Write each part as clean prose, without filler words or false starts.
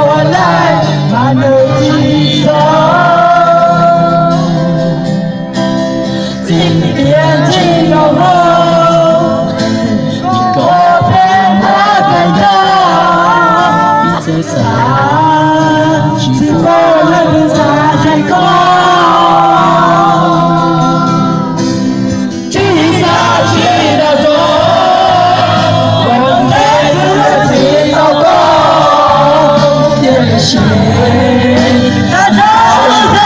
我来，他能接受。今天只有我，我陪他感到，一直想，是否能擦开口？谁？他走的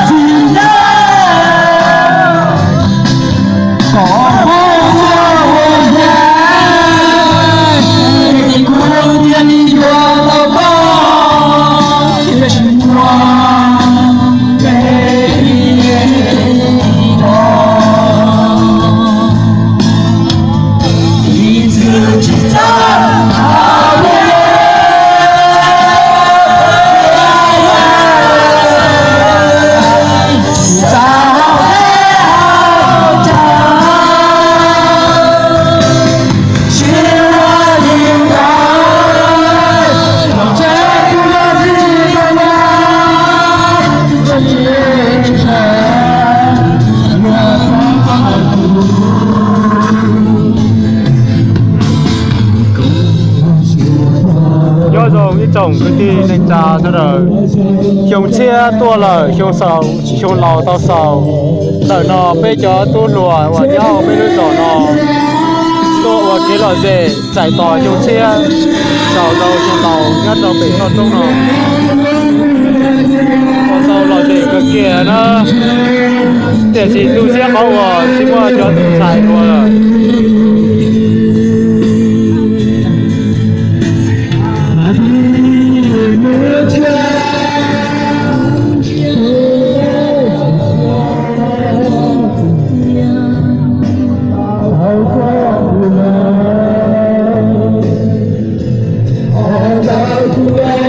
尽头，过后我来，你哭天你我祷告，也是我被你懂，一直知道。trồng cái nên cha nó rồi hiông chia tua lời hiông sầu hiông lầu tao sầu đời nó bây giờ tua lùa và nhau bây giờ nó tua và cái loại gì chạy tỏi hiông chia sầu đầu hiông lầu nhất đầu bị nó trong nó còn sầu loại gì cái kia nó để chỉ tu chia máu rồi chỉ qua cho chạy rồi Hãy subscribe cho kênh Ghiền Mì Gõ để không bỏ lỡ